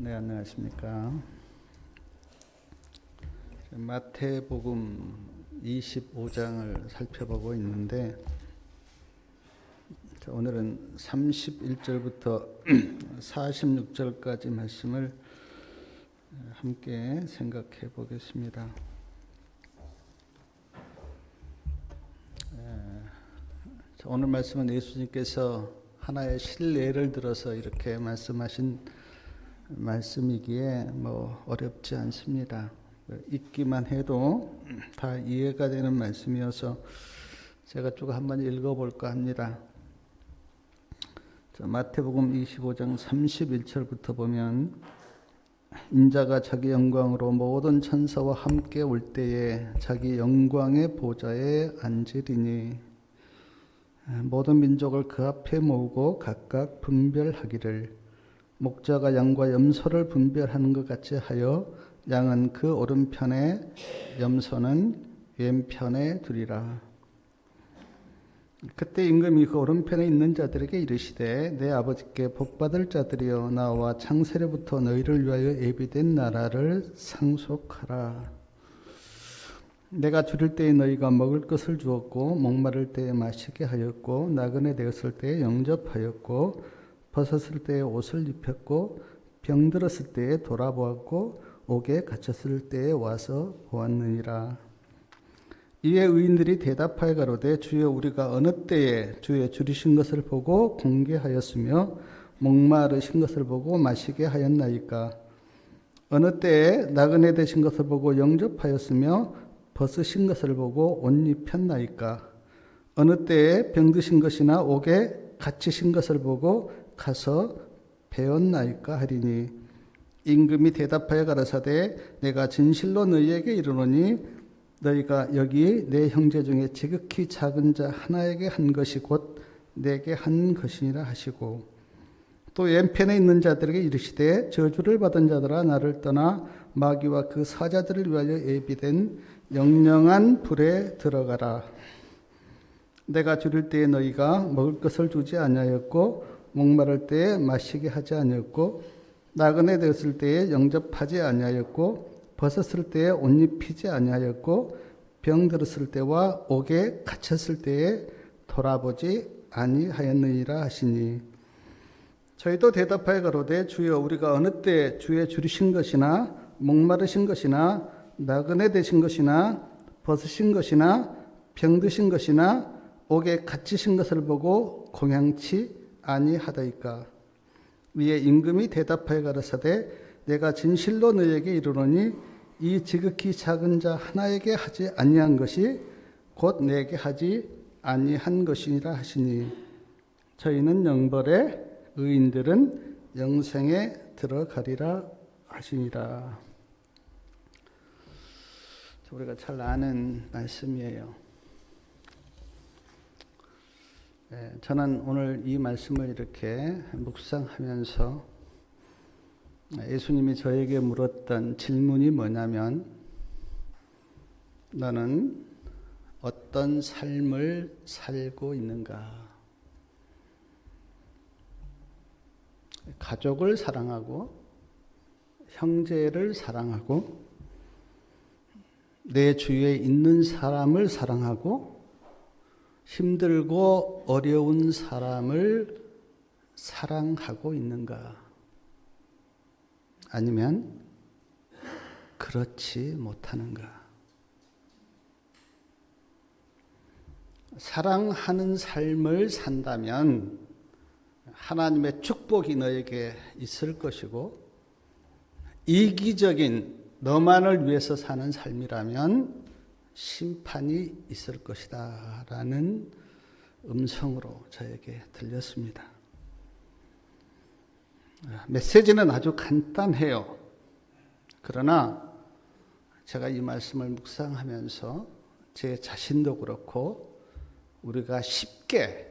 네, 안녕하십니까. 마태복음 25장을 살펴보고 있는데 오늘은 31절부터 46절까지 말씀을 함께 생각해 보겠습니다. 오늘 말씀은 예수님께서 하나의 실례를 들어서 이렇게 말씀하신 말씀이기에 어렵지 않습니다. 읽기만 해도 다 이해가 되는 말씀이어서 제가 쭉 한번 읽어볼까 합니다. 마태복음 25장 31절부터 보면 인자가 자기 영광으로 모든 천사와 함께 올 때에 자기 영광의 보좌에 앉으리니 모든 민족을 그 앞에 모으고 각각 분별하기를 목자가 양과 염소를 분별하는 것 같이 하여 양은 그 오른편에 염소는 왼편에 두리라. 그때 임금이 그 오른편에 있는 자들에게 이르시되 내 아버지께 복받을 자들이여 나와 창세로부터 너희를 위하여 예비된 나라를 상속하라. 내가 줄일 때에 너희가 먹을 것을 주었고 목마를 때에 마시게 하였고 나그네 되었을 때에 영접하였고 벗었을 때에 옷을 입혔고 병들었을 때에 돌아보았고 옥에 갇혔을 때에 와서 보았느니라. 이에 의인들이 대답하여 가로되 주여 우리가 어느 때에 주의 줄이신 것을 보고 공개하였으며 목마르신 것을 보고 마시게 하였나이까. 어느 때에 나그네 되신 것을 보고 영접하였으며 벗으신 것을 보고 옷 입혔나이까. 어느 때에 병드신 것이나 옥에 갇히신 것을 보고 가서 배웠나이까 하리니 임금이 대답하여 가라사대 내가 진실로 너희에게 이르노니 너희가 여기 내 형제 중에 지극히 작은 자 하나에게 한 것이 곧 내게 한 것이니라 하시고 또 왼편에 있는 자들에게 이르시되 저주를 받은 자들아 나를 떠나 마귀와 그 사자들을 위하여 예비된 영영한 불에 들어가라. 내가 줄일 때에 너희가 먹을 것을 주지 아니하였고 목마를 때에 마시게 하지 아니하였고 나그네 되었을 때에 영접하지 아니하였고 벗었을 때에 옷 입히지 아니하였고 병들었을 때와 옥에 갇혔을 때에 돌아보지 아니하였느니라 하시니 저희도 대답하여 가로되 주여 우리가 어느 때 주의 줄이신 것이나 목마르신 것이나 나그네 되신 것이나 벗으신 것이나 병드신 것이나 옥에 갇히신 것을 보고 공양치 아니하다이까. 위에 임금이 대답하여 가라사대 내가 진실로 너희에게 이르노니 이 지극히 작은 자 하나에게 하지 아니한 것이 곧 내게 하지 아니한 것이니라 하시니 저희는 영벌에 의인들은 영생에 들어가리라 하시니라. 우리가 잘 아는 말씀이에요. 저는 오늘 이 말씀을 이렇게 묵상하면서 예수님이 저에게 물었던 질문이 뭐냐면 너는 어떤 삶을 살고 있는가? 가족을 사랑하고 형제를 사랑하고 내 주위에 있는 사람을 사랑하고 힘들고 어려운 사람을 사랑하고 있는가? 아니면 그렇지 못하는가? 사랑하는 삶을 산다면 하나님의 축복이 너에게 있을 것이고 이기적인 너만을 위해서 사는 삶이라면 심판이 있을 것이다 라는 음성으로 저에게 들렸습니다. 메시지는 아주 간단해요. 그러나 제가 이 말씀을 묵상하면서 제 자신도 그렇고 우리가 쉽게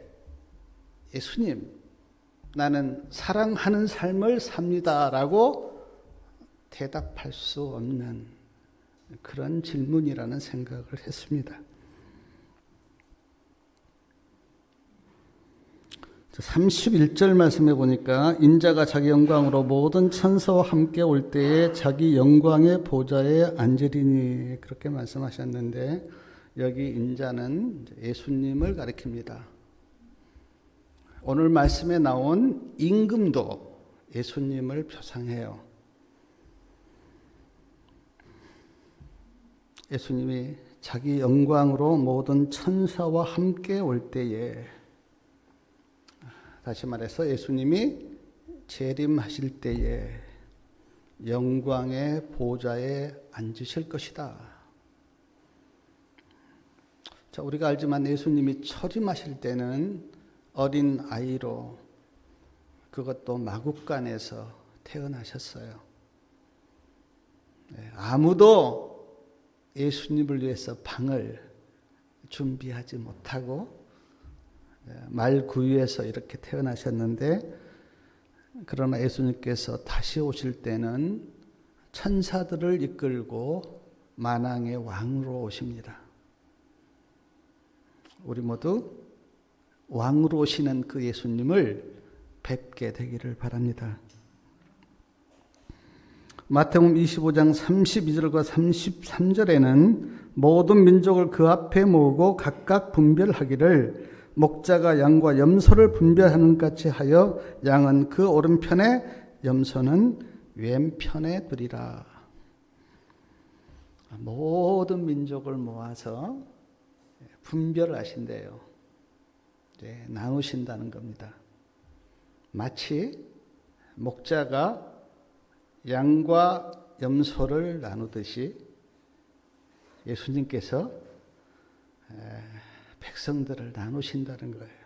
예수님 나는 사랑하는 삶을 삽니다 라고 대답할 수 없는 그런 질문이라는 생각을 했습니다. 31절 말씀해 보니까 인자가 자기 영광으로 모든 천사와 함께 올 때에 자기 영광의 보좌에 앉으리니 그렇게 말씀하셨는데 여기 인자는 예수님을 가리킵니다. 오늘 말씀에 나온 임금도 예수님을 표상해요. 예수님이 자기 영광으로 모든 천사와 함께 올 때에, 다시 말해서 예수님이 재림하실 때에 영광의 보좌에 앉으실 것이다. 자, 우리가 알지만 예수님이 초림하실 때는 어린 아이로, 그것도 마국간에서 태어나셨어요. 아무도 예수님을 위해서 방을 준비하지 못하고 말구유에서 이렇게 태어나셨는데, 그러나 예수님께서 다시 오실 때는 천사들을 이끌고 만왕의 왕으로 오십니다. 우리 모두 왕으로 오시는 그 예수님을 뵙게 되기를 바랍니다. 마태복음 25장 32절과 33절에는 모든 민족을 그 앞에 모으고 각각 분별하기를 목자가 양과 염소를 분별하는 것 같이 하여 양은 그 오른편에 염소는 왼편에 두리라. 모든 민족을 모아서 분별하신대요. 나누신다는 겁니다. 마치 목자가 양과 염소를 나누듯이 예수님께서 백성들을 나누신다는 거예요.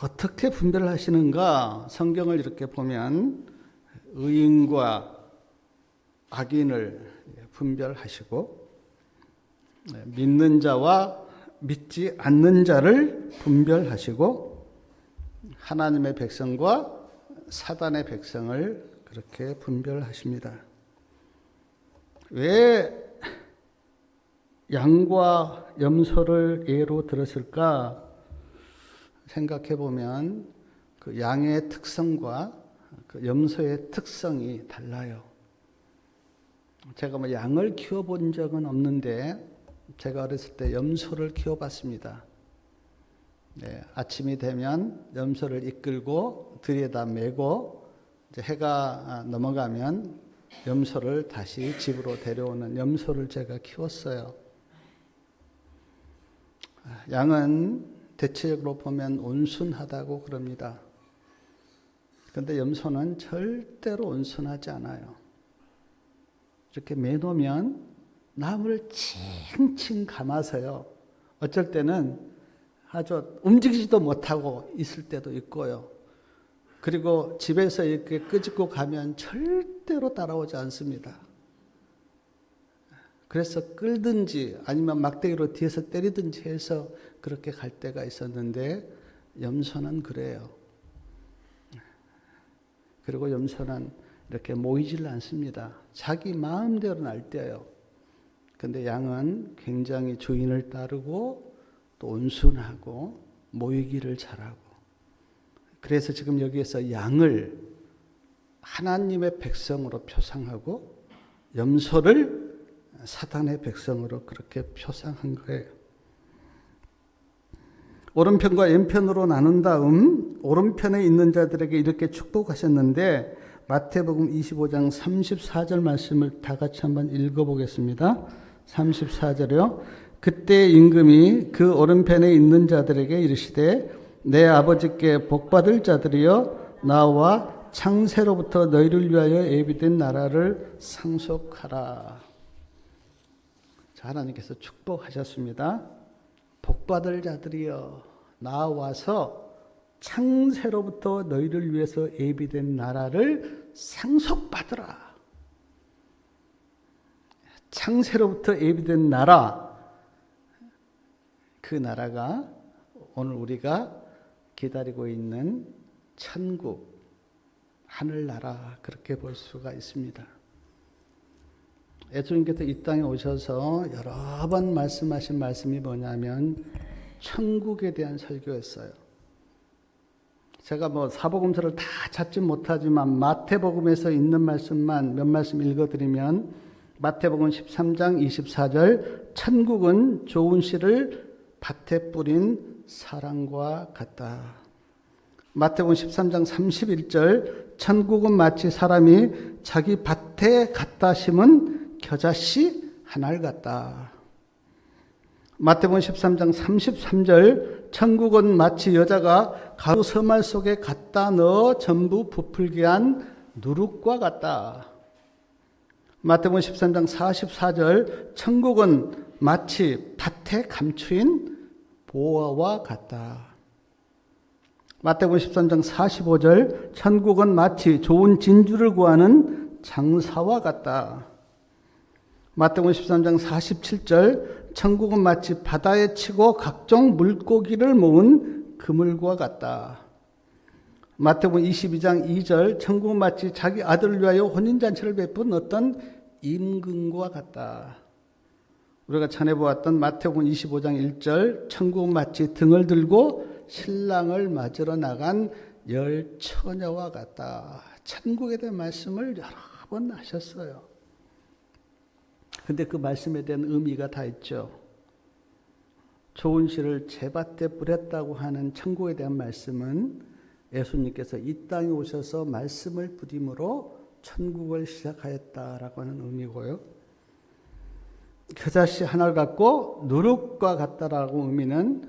어떻게 분별을 하시는가? 성경을 이렇게 보면 의인과 악인을 분별하시고 믿는 자와 믿지 않는 자를 분별하시고 하나님의 백성과 사단의 백성을 그렇게 분별하십니다. 왜 양과 염소를 예로 들었을까 생각해 보면 그 양의 특성과 그 염소의 특성이 달라요. 제가 뭐 양을 키워본 적은 없는데 제가 어렸을 때 염소를 키워봤습니다. 아침이 되면 염소를 이끌고 들여다 메고 이제 해가 넘어가면 염소를 다시 집으로 데려오는 염소를 제가 키웠어요. 양은 대체적으로 보면 온순하다고 그럽니다. 그런데 염소는 절대로 온순하지 않아요. 이렇게 매놓으면 나무를 칭칭 감아서요. 어쩔 때는 아주 움직이지도 못하고 있을 때도 있고요. 그리고 집에서 이렇게 끄집고 가면 절대로 따라오지 않습니다. 그래서 끌든지 아니면 막대기로 뒤에서 때리든지 해서 그렇게 갈 때가 있었는데 염소는 그래요. 그리고 염소는 이렇게 모이질 않습니다. 자기 마음대로 날뛰어요. 근데 양은 굉장히 주인을 따르고 또 온순하고 모이기를 잘하고, 그래서 지금 여기에서 양을 하나님의 백성으로 표상하고 염소를 사탄의 백성으로 그렇게 표상한 거예요. 오른편과 왼편으로 나눈 다음 오른편에 있는 자들에게 이렇게 축복하셨는데, 마태복음 25장 34절 말씀을 다 같이 한번 읽어보겠습니다. 34절이요. 그때 임금이 그 오른편에 있는 자들에게 이르시되 내 아버지께 복받을 자들이여 나와 창세로부터 너희를 위하여 예비된 나라를 상속하라. 자, 하나님께서 축복하셨습니다. 복받을 자들이여 나와서 창세로부터 너희를 위해서 예비된 나라를 상속받으라. 창세로부터 예비된 나라, 그 나라가 오늘 우리가 기다리고 있는 천국, 하늘나라, 그렇게 볼 수가 있습니다. 예수님께서 이 땅에 오셔서 여러 번 말씀하신 말씀이 뭐냐면 천국에 대한 설교였어요. 제가 뭐 사복음서를 다 찾지 못하지만 마태복음에서 있는 말씀만 몇 말씀 읽어드리면 마태복음 13장 24절 천국은 좋은 씨를 밭에 뿌린 사람과 같다. 마태복음 13장 31절 천국은 마치 사람이 자기 밭에 갖다 심은 겨자씨 하나를 같다. 마태복음 13장 33절 천국은 마치 여자가 가루 서말 속에 갖다 넣어 전부 부풀게 한 누룩과 같다. 마태복음 13장 44절 천국은 마치 밭에 감추인 보화와 같다. 마태복음 13장 45절 천국은 마치 좋은 진주를 구하는 장사와 같다. 마태복음 13장 47절 천국은 마치 바다에 치고 각종 물고기를 모은 그물과 같다. 마태복음 22장 2절 천국은 마치 자기 아들을 위하여 혼인잔치를 베푼 어떤 임금과 같다. 우리가 전해 보았던 마태복음 25장 1절 천국은 마치 등을 들고 신랑을 맞으러 나간 열 처녀와 같다. 천국에 대한 말씀을 여러 번 하셨어요. 근데 그 말씀에 대한 의미가 다 있죠. 좋은 씨를 제 밭에 뿌렸다고 하는 천국에 대한 말씀은 예수님께서 이 땅에 오셔서 말씀을 뿌림으로 천국을 시작하였다라고 하는 의미고요. 겨자씨 하나를 갖고 누룩과 같다라고 의미는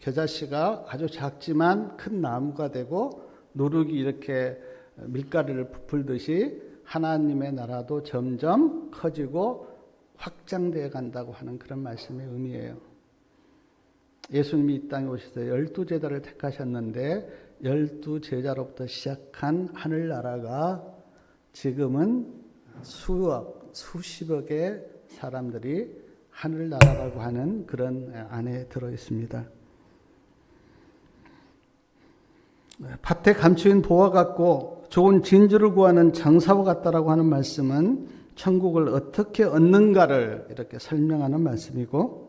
겨자씨가 아주 작지만 큰 나무가 되고 누룩이 이렇게 밀가루를 부풀듯이 하나님의 나라도 점점 커지고 확장되어 간다고 하는 그런 말씀의 의미예요. 예수님이 이 땅에 오셔서 12제자를 택하셨는데 12제자로부터 시작한 하늘나라가 지금은 수억, 수십억의 사람들이 하늘나라라고 하는 그런 안에 들어 있습니다. 밭에 감추인 보화 같고 좋은 진주를 구하는 장사와 같다라고 하는 말씀은 천국을 어떻게 얻는가를 이렇게 설명하는 말씀이고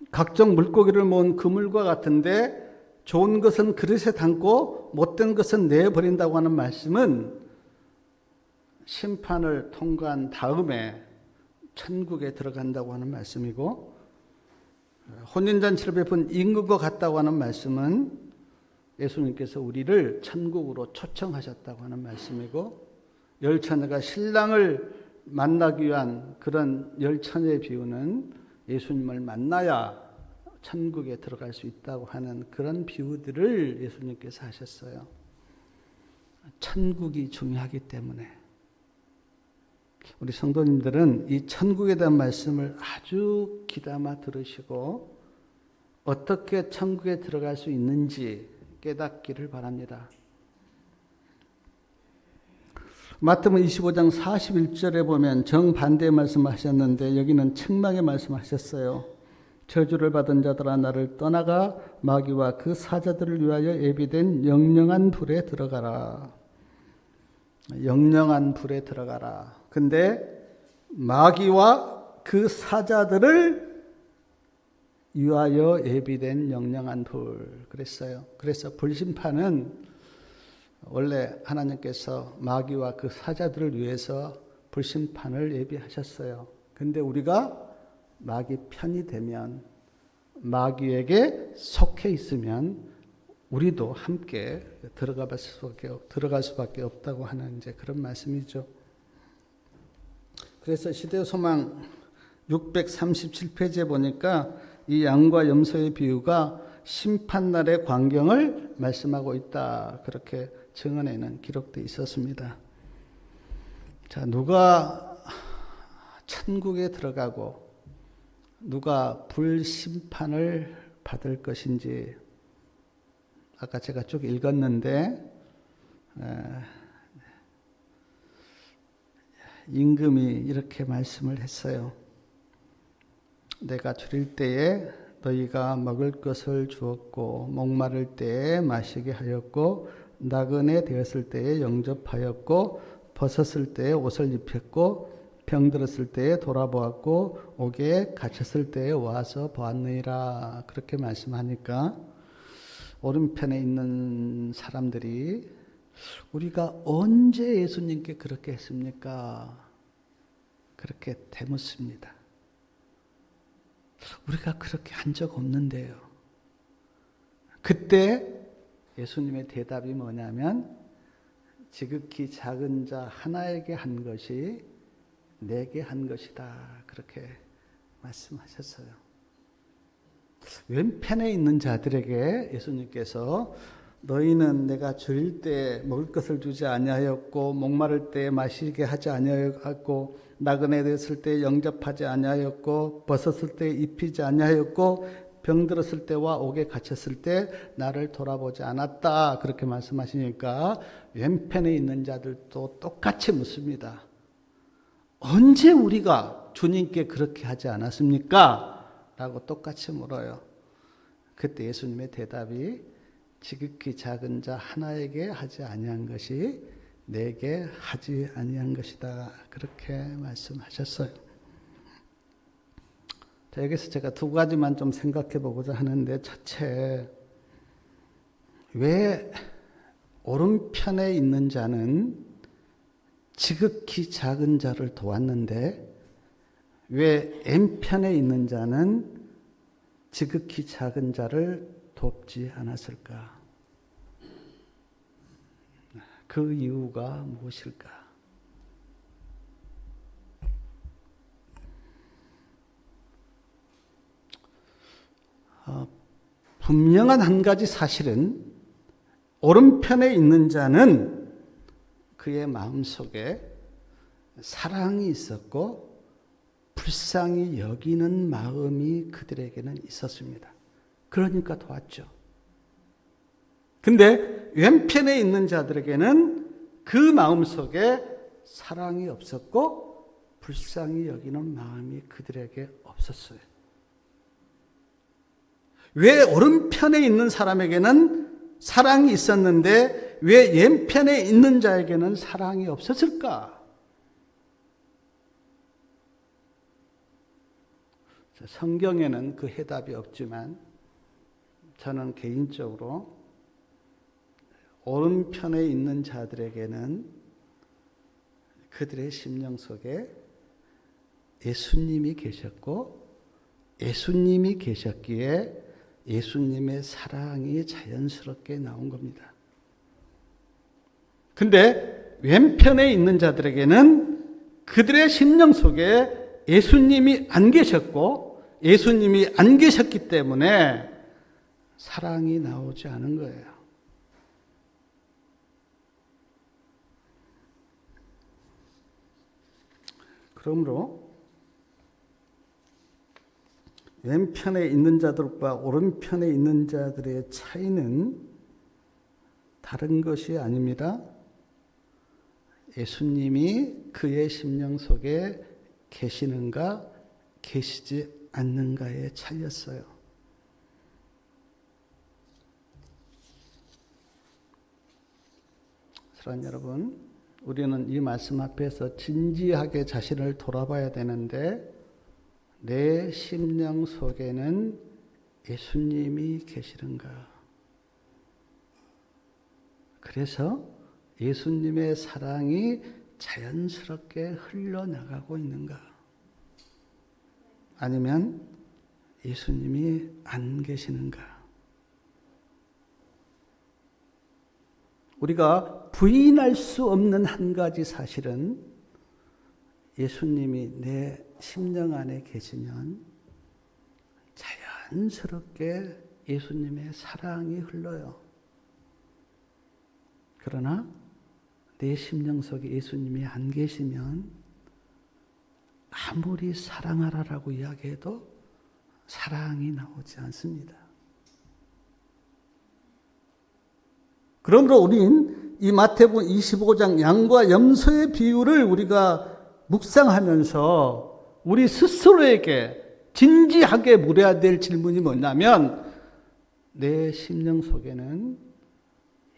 각종 물고기를 모은 그물과 같은데 좋은 것은 그릇에 담고 못된 것은 내버린다고 하는 말씀은 심판을 통과한 다음에 천국에 들어간다고 하는 말씀이고 혼인잔치를 베푼 임금과 같다고 하는 말씀은 예수님께서 우리를 천국으로 초청하셨다고 하는 말씀이고 열처녀가 신랑을 만나기 위한 그런 열처녀의 비유는 예수님을 만나야 천국에 들어갈 수 있다고 하는 그런 비유들을 예수님께서 하셨어요. 천국이 중요하기 때문에 우리 성도님들은 이 천국에 대한 말씀을 아주 귀담아 들으시고 어떻게 천국에 들어갈 수 있는지 깨닫기를 바랍니다. 마태복음 25장 41절에 보면 정반대의 말씀을 하셨는데 여기는 책망의 말씀을 하셨어요. 저주를 받은 자들아 나를 떠나가 마귀와 그 사자들을 위하여 예비된 영영한 불에 들어가라. 영영한 불에 들어가라. 근데 마귀와 그 사자들을 위하여 예비된 영영한 불 그랬어요. 그래서 불심판은 원래 하나님께서 마귀와 그 사자들을 위해서 불심판을 예비하셨어요. 근데 우리가 마귀 편이 되면 마귀에게 속해 있으면 우리도 함께 들어갈 수밖에 없다고 하는 이제 그런 말씀이죠. 그래서 시대의 소망 637페이지에 보니까 이 양과 염소의 비유가 심판날의 광경을 말씀하고 있다. 그렇게 증언에는 기록되어 있었습니다. 자, 누가 천국에 들어가고 누가 불심판을 받을 것인지 아까 제가 쭉 읽었는데 임금이 이렇게 말씀을 했어요. 내가 줄일 때에 너희가 먹을 것을 주었고 목마를 때에 마시게 하였고 나그네 되었을 때에 영접하였고 벗었을 때에 옷을 입혔고 병들었을 때에 돌아보았고 옥에 갇혔을 때에 와서 보았느니라. 그렇게 말씀하니까 오른편에 있는 사람들이 우리가 언제 예수님께 그렇게 했습니까? 그렇게 되묻습니다. 우리가 그렇게 한 적 없는데요. 그때 예수님의 대답이 뭐냐면 지극히 작은 자 하나에게 한 것이 내게 한 것이다. 그렇게 말씀하셨어요. 왼편에 있는 자들에게 예수님께서 너희는 내가 줄일 때 먹을 것을 주지 아니하였고 목마를 때 마시게 하지 아니하였고 나그네 되었을 때 영접하지 아니하였고 벗었을 때 입히지 아니하였고 병들었을 때와 옥에 갇혔을 때 나를 돌아보지 않았다. 그렇게 말씀하시니까 왼편에 있는 자들도 똑같이 묻습니다. 언제 우리가 주님께 그렇게 하지 않았습니까? 라고 똑같이 물어요. 그때 예수님의 대답이 지극히 작은 자 하나에게 하지 아니한 것이 내게 하지 아니한 것이다. 그렇게 말씀하셨어요. 자, 여기서 제가 두 가지만 좀 생각해 보고자 하는데, 첫째, 왜 오른편에 있는 자는 지극히 작은 자를 도왔는데 왜 왼편에 있는 자는 지극히 작은 자를 돕지 않았을까? 그 이유가 무엇일까? 분명한 한 가지 사실은 오른편에 있는 자는 그의 마음속에 사랑이 있었고 불쌍히 여기는 마음이 그들에게는 있었습니다. 그러니까 도왔죠. 근데 왼편에 있는 자들에게는 그 마음속에 사랑이 없었고 불쌍히 여기는 마음이 그들에게 없었어요. 왜 오른편에 있는 사람에게는 사랑이 있었는데 왜 왼편에 있는 자에게는 사랑이 없었을까? 성경에는 그 해답이 없지만 저는 개인적으로 오른편에 있는 자들에게는 그들의 심령 속에 예수님이 계셨고 예수님이 계셨기에 예수님의 사랑이 자연스럽게 나온 겁니다. 근데 왼편에 있는 자들에게는 그들의 심령 속에 예수님이 안 계셨고 예수님이 안 계셨기 때문에 사랑이 나오지 않은 거예요. 그러므로 왼편에 있는 자들과 오른편에 있는 자들의 차이는 다른 것이 아닙니다. 예수님이 그의 심령 속에 계시는가 계시지 않는가의 차이였어요. 사랑하는 여러분, 우리는 이 말씀 앞에서 진지하게 자신을 돌아봐야 되는데 내 심령 속에는 예수님이 계시는가? 그래서 예수님의 사랑이 자연스럽게 흘러나가고 있는가? 아니면 예수님이 안 계시는가? 우리가 부인할 수 없는 한 가지 사실은 예수님이 내 심령 안에 계시면 자연스럽게 예수님의 사랑이 흘러요. 그러나 내 심령 속에 예수님이 안 계시면 아무리 사랑하라라고 이야기해도 사랑이 나오지 않습니다. 그러므로 우린 이 마태복음 25장 양과 염소의 비유를 우리가 묵상하면서 우리 스스로에게 진지하게 물어야 될 질문이 뭐냐면 내 심령 속에는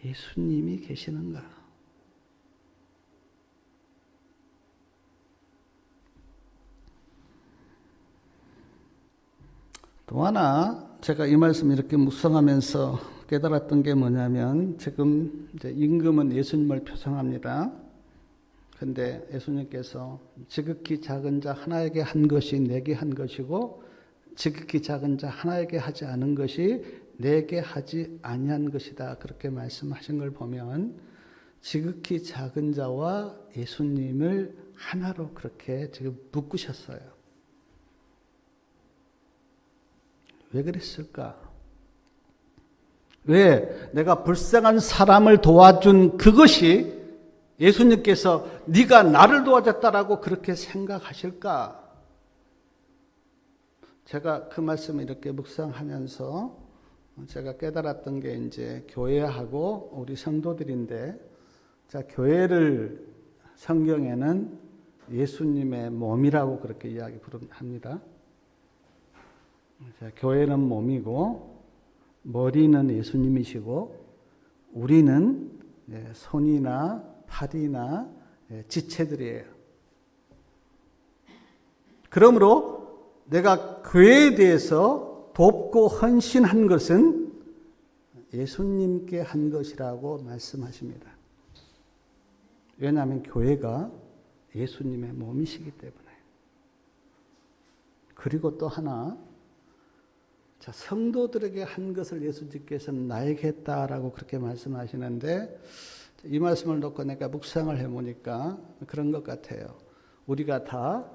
예수님이 계시는가? 또 하나 제가 이 말씀 이렇게 묵상하면서 깨달았던 게 뭐냐면, 지금 이제 임금은 예수님을 표상합니다. 근데 예수님께서 지극히 작은 자 하나에게 한 것이 내게 한 것이고, 지극히 작은 자 하나에게 하지 않은 것이 내게 하지 아니한 것이다, 그렇게 말씀하신 걸 보면 지극히 작은 자와 예수님을 하나로 그렇게 지금 묶으셨어요. 왜 그랬을까? 왜 내가 불쌍한 사람을 도와준 그것이 예수님께서 네가 나를 도와줬다라고 그렇게 생각하실까? 제가 그 말씀을 이렇게 묵상하면서 제가 깨달았던 게 이제 교회하고 우리 성도들인데, 자, 교회를 성경에는 예수님의 몸이라고 그렇게 이야기합니다. 자, 교회는 몸이고 머리는 예수님이시고 우리는 손이나 팔이나 지체들이에요. 그러므로 내가 교회에 대해서 돕고 헌신한 것은 예수님께 한 것이라고 말씀하십니다. 왜냐하면 교회가 예수님의 몸이시기 때문에. 그리고 또 하나, 자, 성도들에게 한 것을 예수님께서는 나에게 했다라고 그렇게 말씀하시는데, 이 말씀을 놓고 내가 묵상을 해보니까 그런 것 같아요. 우리가 다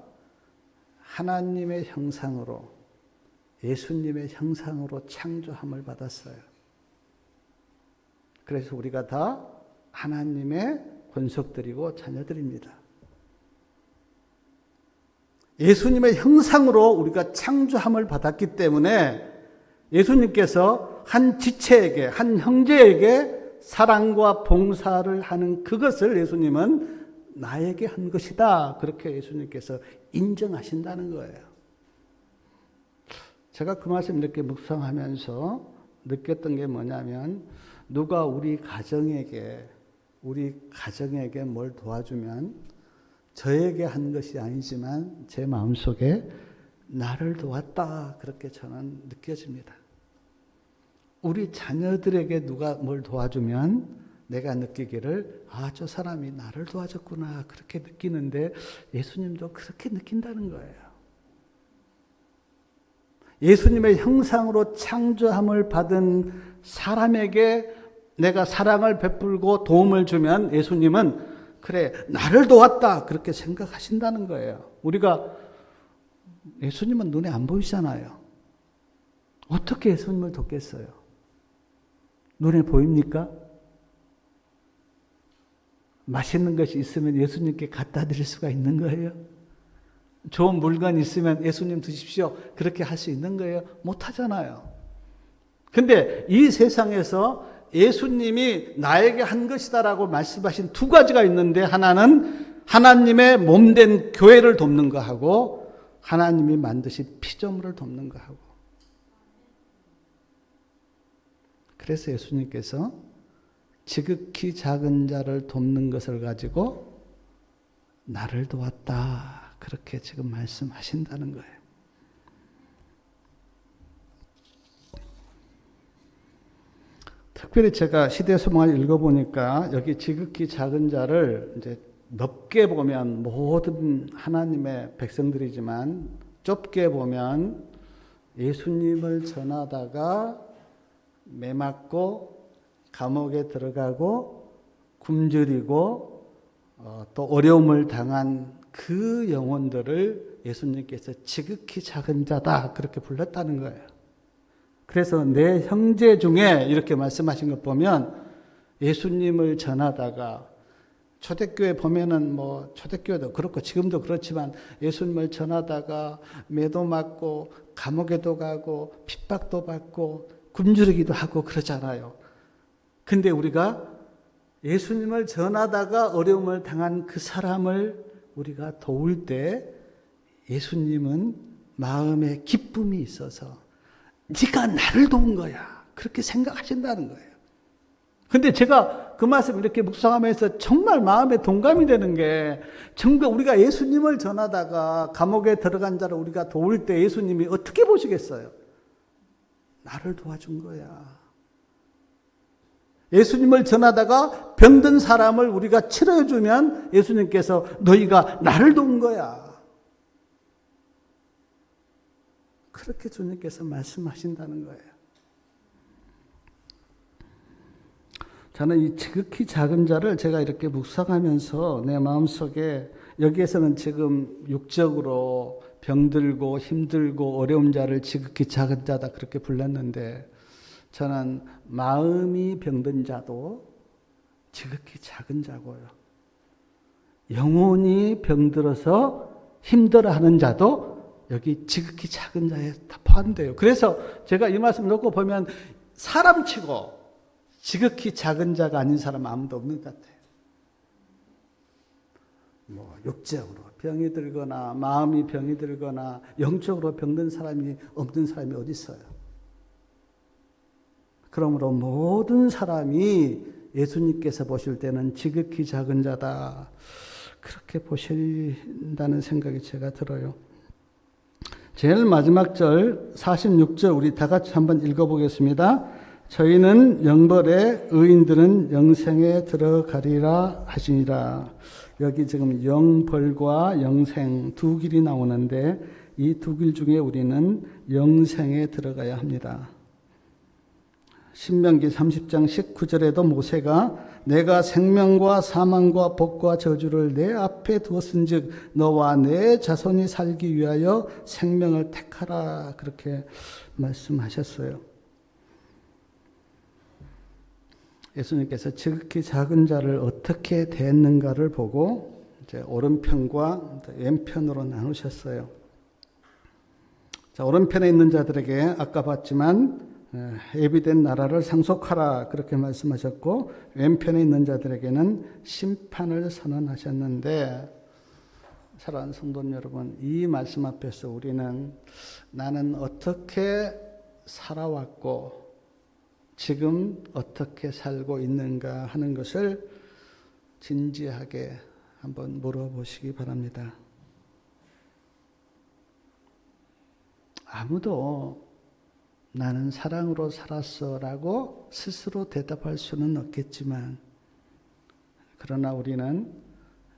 하나님의 형상으로, 예수님의 형상으로 창조함을 받았어요. 그래서 우리가 다 하나님의 권속들이고 자녀들입니다. 예수님의 형상으로 우리가 창조함을 받았기 때문에 예수님께서 한 지체에게, 한 형제에게 사랑과 봉사를 하는 그것을 예수님은 나에게 한 것이다, 그렇게 예수님께서 인정하신다는 거예요. 제가 그 말씀 이렇게 묵상하면서 느꼈던 게 뭐냐면, 누가 우리 가정에게 뭘 도와주면 저에게 한 것이 아니지만 제 마음속에 나를 도왔다, 그렇게 저는 느껴집니다. 우리 자녀들에게 누가 뭘 도와주면 내가 느끼기를, 아, 저 사람이 나를 도와줬구나, 그렇게 느끼는데 예수님도 그렇게 느낀다는 거예요. 예수님의 형상으로 창조함을 받은 사람에게 내가 사랑을 베풀고 도움을 주면 예수님은 그래, 나를 도왔다, 그렇게 생각하신다는 거예요. 우리가 예수님은 눈에 안 보이잖아요. 어떻게 예수님을 돕겠어요? 눈에 보입니까? 맛있는 것이 있으면 예수님께 갖다 드릴 수가 있는 거예요? 좋은 물건이 있으면 예수님 드십시오, 그렇게 할 수 있는 거예요? 못 하잖아요. 근데 이 세상에서 예수님이 나에게 한 것이다라고 말씀하신 두 가지가 있는데, 하나는 하나님의 몸된 교회를 돕는 거하고, 하나님이 만드신 피조물을 돕는 거하고. 그래서 예수님께서 지극히 작은 자를 돕는 것을 가지고 나를 도왔다, 그렇게 지금 말씀하신다는 거예요. 특별히 제가 시대소망을 읽어보니까 여기 지극히 작은 자를 이제 넓게 보면 모든 하나님의 백성들이지만, 좁게 보면 예수님을 전하다가 매맞고 감옥에 들어가고 굶주리고 또 어려움을 당한 그 영혼들을 예수님께서 지극히 작은 자다, 그렇게 불렀다는 거예요. 그래서 내 형제 중에 이렇게 말씀하신 것 보면, 예수님을 전하다가, 초대교회 보면은 초대교회도 그렇고 지금도 그렇지만 예수님을 전하다가 매도 맞고 감옥에도 가고 핍박도 받고 굶주리기도 하고 그러잖아요. 근데 우리가 예수님을 전하다가 어려움을 당한 그 사람을 우리가 도울 때 예수님은 마음에 기쁨이 있어서 네가 나를 도운 거야, 그렇게 생각하신다는 거예요. 근데 제가 그 말씀 이렇게 묵상하면서 정말 마음에 동감이 되는 게, 정말 우리가 예수님을 전하다가 감옥에 들어간 자를 우리가 도울 때 예수님이 어떻게 보시겠어요? 나를 도와준 거야. 예수님을 전하다가 병든 사람을 우리가 치료해주면 예수님께서 너희가 나를 도운 거야. 그렇게 주님께서 말씀하신다는 거예요. 저는 이 지극히 작은 자를 제가 이렇게 묵상하면서 내 마음속에 여기에서는 지금 육적으로 병들고 힘들고 어려운 자를 지극히 작은 자다 그렇게 불렀는데 저는 마음이 병든 자도 지극히 작은 자고요. 영혼이 병들어서 힘들어하는 자도 여기 지극히 작은 자에 다 포함돼요. 그래서 제가 이 말씀 놓고 보면 사람치고 지극히 작은 자가 아닌 사람 아무도 없는 것 같아요. 뭐 육적으로 병이 들거나 마음이 병이 들거나 영적으로 병든 사람이 없는 사람이 어디 있어요? 그러므로 모든 사람이 예수님께서 보실 때는 지극히 작은 자다. 그렇게 보신다는 생각이 제가 들어요. 제일 마지막 절 46절 우리 다 같이 한번 읽어보겠습니다. 저희는 영벌에 의인들은 영생에 들어가리라 하시니라. 여기 지금 영벌과 영생 두 길이 나오는데 이 두 길 중에 우리는 영생에 들어가야 합니다. 신명기 30장 19절에도 모세가 내가 생명과 사망과 복과 저주를 내 앞에 두었은즉 너와 내 자손이 살기 위하여 생명을 택하라 그렇게 말씀하셨어요. 예수님께서 지극히 작은 자를 어떻게 대했는가를 보고 이제 오른편과 왼편으로 나누셨어요. 자, 오른편에 있는 자들에게 아까 봤지만 예비된 나라를 상속하라 그렇게 말씀하셨고 왼편에 있는 자들에게는 심판을 선언하셨는데 사랑하는 성도 여러분, 이 말씀 앞에서 우리는 나는 어떻게 살아왔고 지금 어떻게 살고 있는가 하는 것을 진지하게 한번 물어보시기 바랍니다. 아무도 나는 사랑으로 살았어 라고 스스로 대답할 수는 없겠지만 그러나 우리는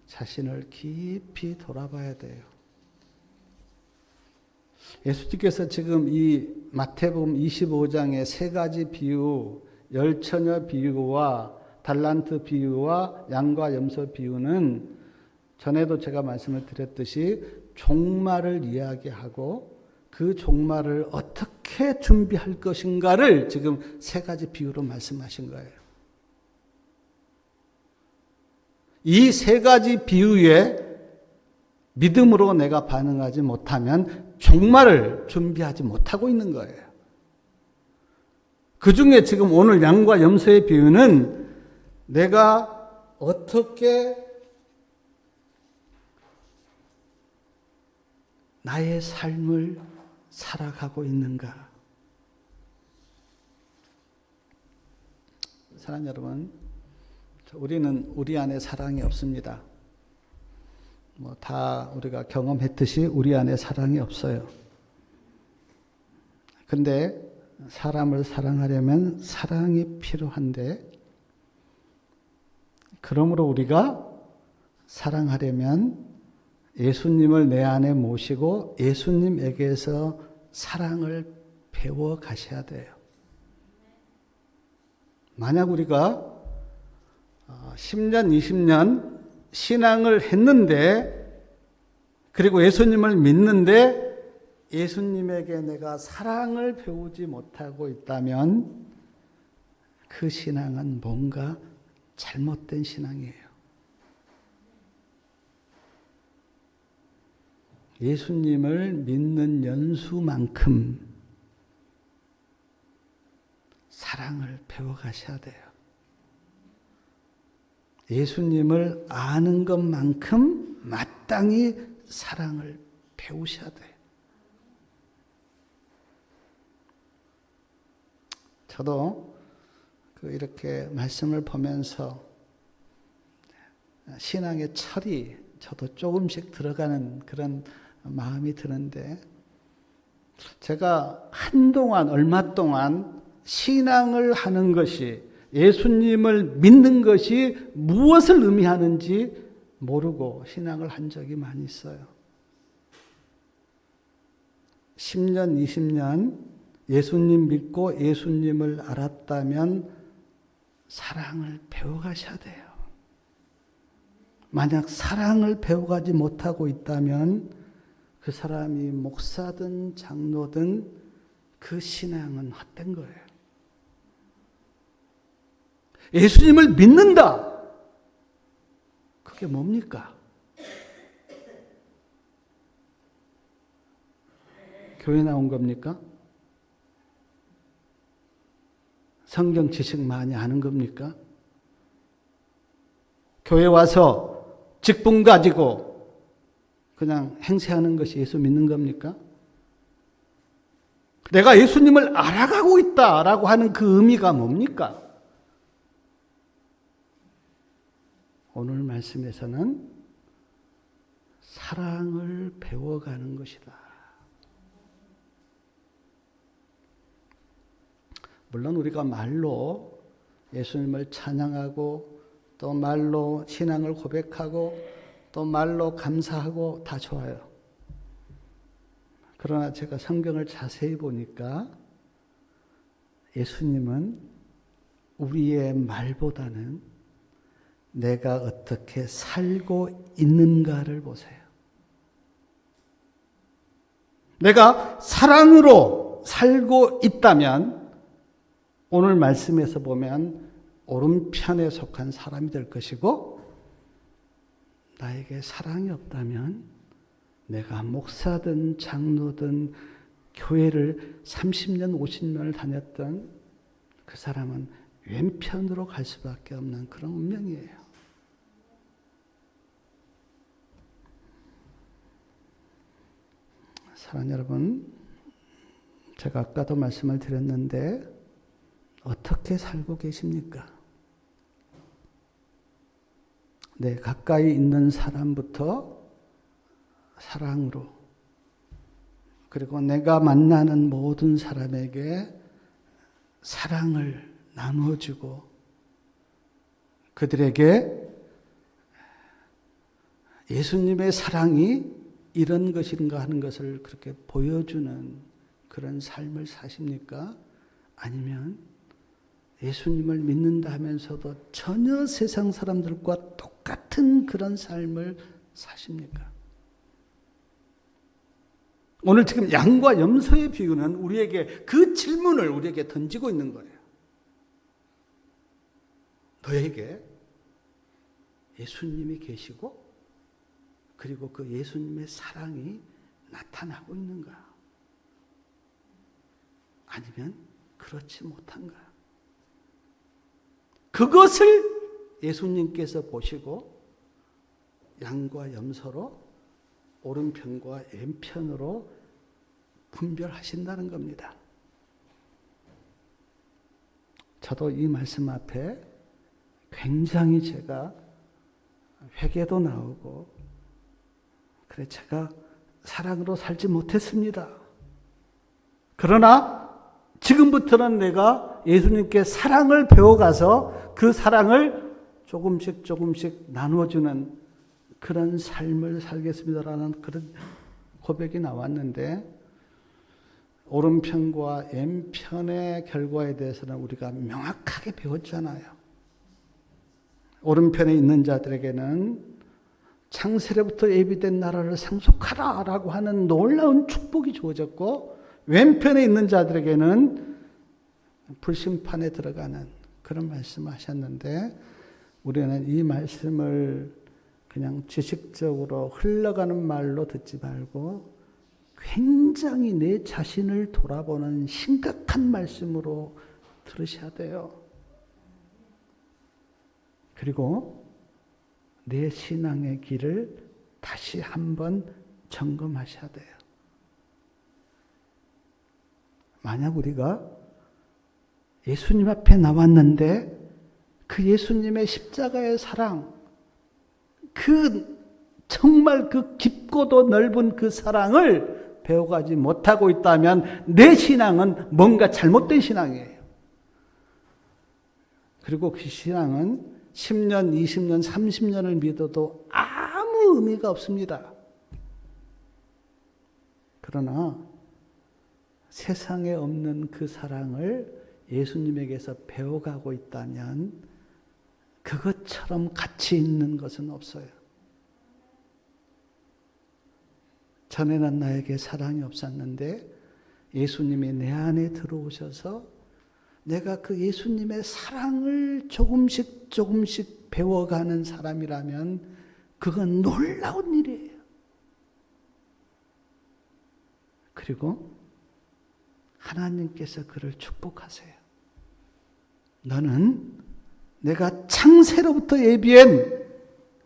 자신을 깊이 돌아봐야 돼요. 예수님께서 지금 이 마태복음 25장의 세 가지 비유, 열처녀 비유와 달란트 비유와 양과 염소 비유는 전에도 제가 말씀을 드렸듯이 종말을 이야기하고 그 종말을 어떻게 준비할 것인가를 지금 세 가지 비유로 말씀하신 거예요. 이 세 가지 비유에 믿음으로 내가 반응하지 못하면 종말을 준비하지 못하고 있는 거예요. 그 중에 지금 오늘 양과 염소의 비유는 내가 어떻게 나의 삶을 살아가고 있는가. 사랑하는 여러분, 우리는 우리 안에 사랑이 없습니다. 다 우리가 경험했듯이 우리 안에 사랑이 없어요. 근데 사람을 사랑하려면 사랑이 필요한데, 그러므로 우리가 사랑하려면 예수님을 내 안에 모시고 예수님에게서 사랑을 배워 가셔야 돼요. 만약 우리가 10년, 20년 신앙을 했는데 그리고 예수님을 믿는데 예수님에게 내가 사랑을 배우지 못하고 있다면 그 신앙은 뭔가 잘못된 신앙이에요. 예수님을 믿는 연수만큼 사랑을 배워가셔야 돼요. 예수님을 아는 것만큼 마땅히 사랑을 배우셔야 돼요. 저도 이렇게 말씀을 보면서 신앙의 철이 저도 조금씩 들어가는 그런 마음이 드는데 제가 한동안, 얼마 동안 신앙을 하는 것이, 예수님을 믿는 것이 무엇을 의미하는지 모르고 신앙을 한 적이 많이 있어요. 10년, 20년 예수님 믿고 예수님을 알았다면 사랑을 배워가셔야 돼요. 만약 사랑을 배워가지 못하고 있다면 그 사람이 목사든 장로든 그 신앙은 헛된 거예요. 예수님을 믿는다. 그게 뭡니까? 교회 나온 겁니까? 성경 지식 많이 아는 겁니까? 교회 와서 직분 가지고 그냥 행세하는 것이 예수 믿는 겁니까? 내가 예수님을 알아가고 있다라고 하는 그 의미가 뭡니까? 오늘 말씀에서는 사랑을 배워가는 것이다. 물론 우리가 말로 예수님을 찬양하고 또 말로 신앙을 고백하고 또 말로 감사하고 다 좋아요. 그러나 제가 성경을 자세히 보니까 예수님은 우리의 말보다는 내가 어떻게 살고 있는가를 보세요. 내가 사랑으로 살고 있다면 오늘 말씀에서 보면 오른편에 속한 사람이 될 것이고, 나에게 사랑이 없다면 내가 목사든 장로든 교회를 30년 50년을 다녔던 그 사람은 왼편으로 갈 수밖에 없는 그런 운명이에요. 사랑하는 여러분, 제가 아까도 말씀을 드렸는데 어떻게 살고 계십니까? 네, 가까이 있는 사람부터 사랑으로, 그리고 내가 만나는 모든 사람에게 사랑을 나누어주고 그들에게 예수님의 사랑이 이런 것인가 하는 것을 그렇게 보여주는 그런 삶을 사십니까? 아니면 예수님을 믿는다 하면서도 전혀 세상 사람들과 똑같은 그런 삶을 사십니까? 오늘 지금 양과 염소의 비유는 우리에게 그 질문을 우리에게 던지고 있는 거예요. 너에게 예수님이 계시고 그리고 그 예수님의 사랑이 나타나고 있는가? 아니면 그렇지 못한가? 그것을 예수님께서 보시고 양과 염소로 오른편과 왼편으로 분별하신다는 겁니다. 저도 이 말씀 앞에 굉장히 제가 회개도 나오고, 그래 제가 사랑으로 살지 못했습니다. 그러나 지금부터는 내가 예수님께 사랑을 배워가서 그 사랑을 조금씩 나누어주는 그런 삶을 살겠습니다라는 그런 고백이 나왔는데, 오른편과 왼편의 결과에 대해서는 우리가 명확하게 배웠잖아요. 오른편에 있는 자들에게는 창세로부터 예비된 나라를 상속하라라고 하는 놀라운 축복이 주어졌고, 왼편에 있는 자들에게는 불심판에 들어가는 그런 말씀을 하셨는데, 우리는 이 말씀을 그냥 지식적으로 흘러가는 말로 듣지 말고 굉장히 내 자신을 돌아보는 심각한 말씀으로 들으셔야 돼요. 그리고 내 신앙의 길을 다시 한번 점검하셔야 돼요. 만약 우리가 예수님 앞에 나왔는데 그 예수님의 십자가의 사랑, 그 정말 그 깊고도 넓은 그 사랑을 배워가지 못하고 있다면 내 신앙은 뭔가 잘못된 신앙이에요. 그리고 그 신앙은 10년, 20년, 30년을 믿어도 아무 의미가 없습니다. 그러나 세상에 없는 그 사랑을 예수님에게서 배워가고 있다면 그것처럼 가치 있는 것은 없어요. 전에는 나에게 사랑이 없었는데 예수님이 내 안에 들어오셔서 내가 그 예수님의 사랑을 조금씩 배워가는 사람이라면 그건 놀라운 일이에요. 그리고 하나님께서 그를 축복하세요. 너는 내가 창세로부터 예비한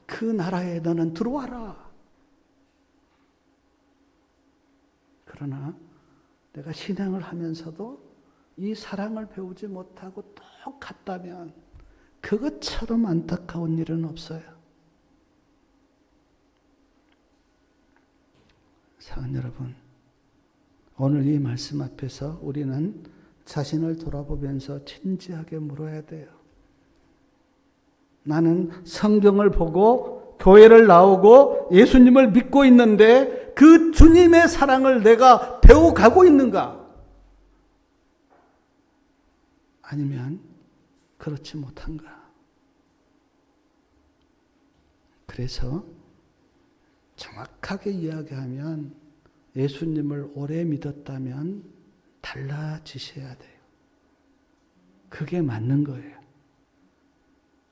그 나라에 너는 들어와라. 그러나 내가 신앙을 하면서도 이 사랑을 배우지 못하고 똑같다면 그것처럼 안타까운 일은 없어요. 사랑하는 여러분, 오늘 이 말씀 앞에서 우리는 자신을 돌아보면서 진지하게 물어야 돼요. 나는 성경을 보고 교회를 나오고 예수님을 믿고 있는데 그 주님의 사랑을 내가 배워가고 있는가? 아니면 그렇지 못한가? 그래서 정확하게 이야기하면 예수님을 오래 믿었다면 달라지셔야 돼요. 그게 맞는 거예요.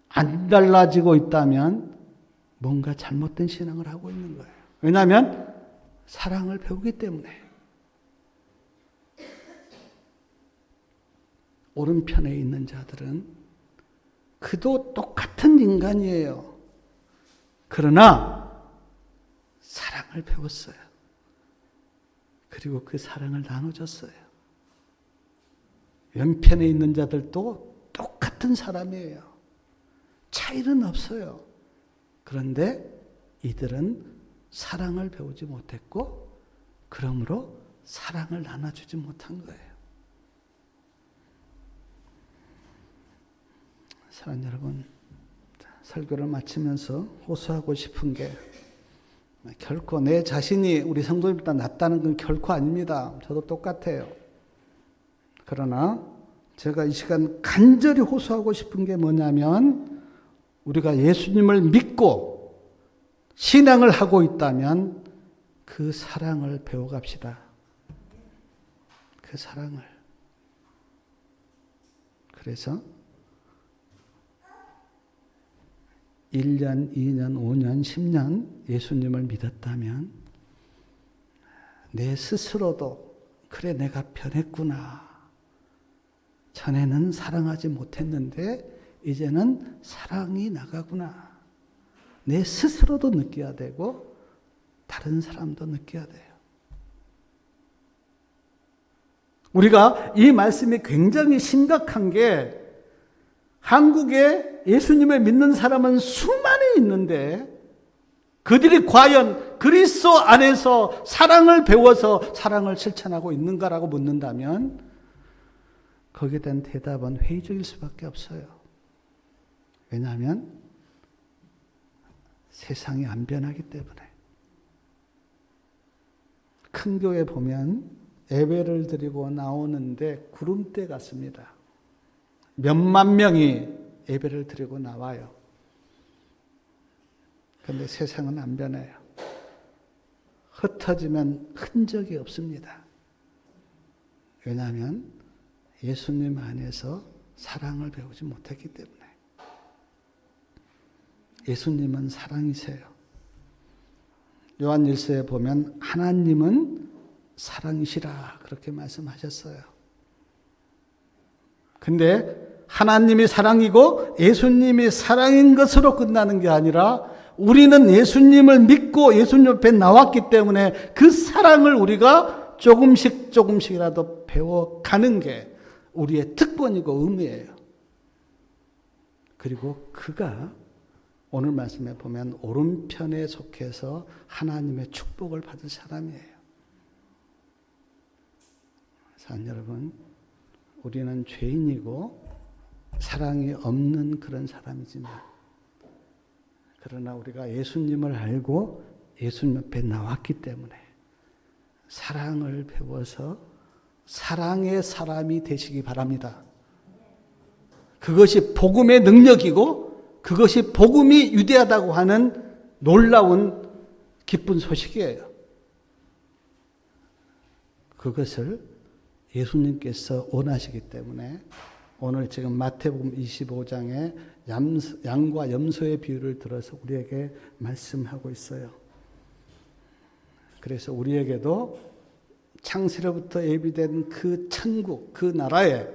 안 달라지고 있다면 뭔가 잘못된 신앙을 하고 있는 거예요. 왜냐하면 사랑을 배우기 때문에. 오른편에 있는 자들은 그도 똑같은 인간이에요. 그러나 사랑을 배웠어요. 그리고 그 사랑을 나눠줬어요. 왼편에 있는 자들도 똑같은 사람이에요. 차이는 없어요. 그런데 이들은 사랑을 배우지 못했고 그러므로 사랑을 나눠주지 못한 거예요. 사랑하는 여러분, 설교를 마치면서 호소하고 싶은 게 결코 내 자신이 우리 성도님보다 낫다는 건 결코 아닙니다. 저도 똑같아요. 그러나 제가 이 시간 간절히 호소하고 싶은 게 뭐냐면 우리가 예수님을 믿고 신앙을 하고 있다면 그 사랑을 배워갑시다. 그 사랑을. 그래서 1년, 2년, 5년, 10년 예수님을 믿었다면 내 스스로도 그래 내가 변했구나. 전에는 사랑하지 못했는데 이제는 사랑이 나가구나. 내 스스로도 느껴야 되고 다른 사람도 느껴야 돼요. 우리가 이 말씀이 굉장히 심각한 게 한국에 예수님을 믿는 사람은 수많이 있는데 그들이 과연 그리스도 안에서 사랑을 배워서 사랑을 실천하고 있는가라고 묻는다면 거기에 대한 대답은 회의적일 수밖에 없어요. 왜냐하면 세상이 안 변하기 때문에. 큰 교회 보면 예배를 드리고 나오는데 구름대 같습니다. 몇만 명이 예배를 드리고 나와요. 그런데 세상은 안 변해요. 흩어지면 흔적이 없습니다. 왜냐하면 예수님 안에서 사랑을 배우지 못했기 때문에. 예수님은 사랑이세요. 요한일서에 보면 하나님은 사랑이시라 그렇게 말씀하셨어요. 근데 하나님이 사랑이고 예수님이 사랑인 것으로 끝나는 게 아니라 우리는 예수님을 믿고 예수님 옆에 나왔기 때문에 그 사랑을 우리가 조금씩이라도 배워가는 게 우리의 특권이고 의무예요. 그리고 그가 오늘 말씀에 보면 오른편에 속해서 하나님의 축복을 받을 사람이에요. 자, 여러분, 우리는 죄인이고 사랑이 없는 그런 사람이지만, 그러나 우리가 예수님을 알고 예수님 옆에 나왔기 때문에 사랑을 배워서 사랑의 사람이 되시기 바랍니다. 그것이 복음의 능력이고 그것이 복음이 위대하다고 하는 놀라운 기쁜 소식이에요. 그것을 예수님께서 원하시기 때문에 오늘 지금 마태복음 25장에 양과 염소의 비유를 들어서 우리에게 말씀하고 있어요. 그래서 우리에게도 창세로부터 예비된 그 천국, 그 나라에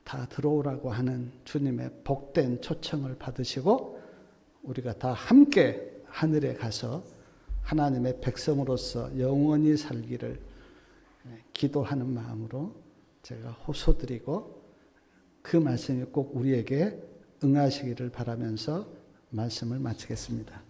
다 들어오라고 하는 주님의 복된 초청을 받으시고 우리가 다 함께 하늘에 가서 하나님의 백성으로서 영원히 살기를 기도하는 마음으로 제가 호소드리고 그 말씀이 꼭 우리에게 응하시기를 바라면서 말씀을 마치겠습니다.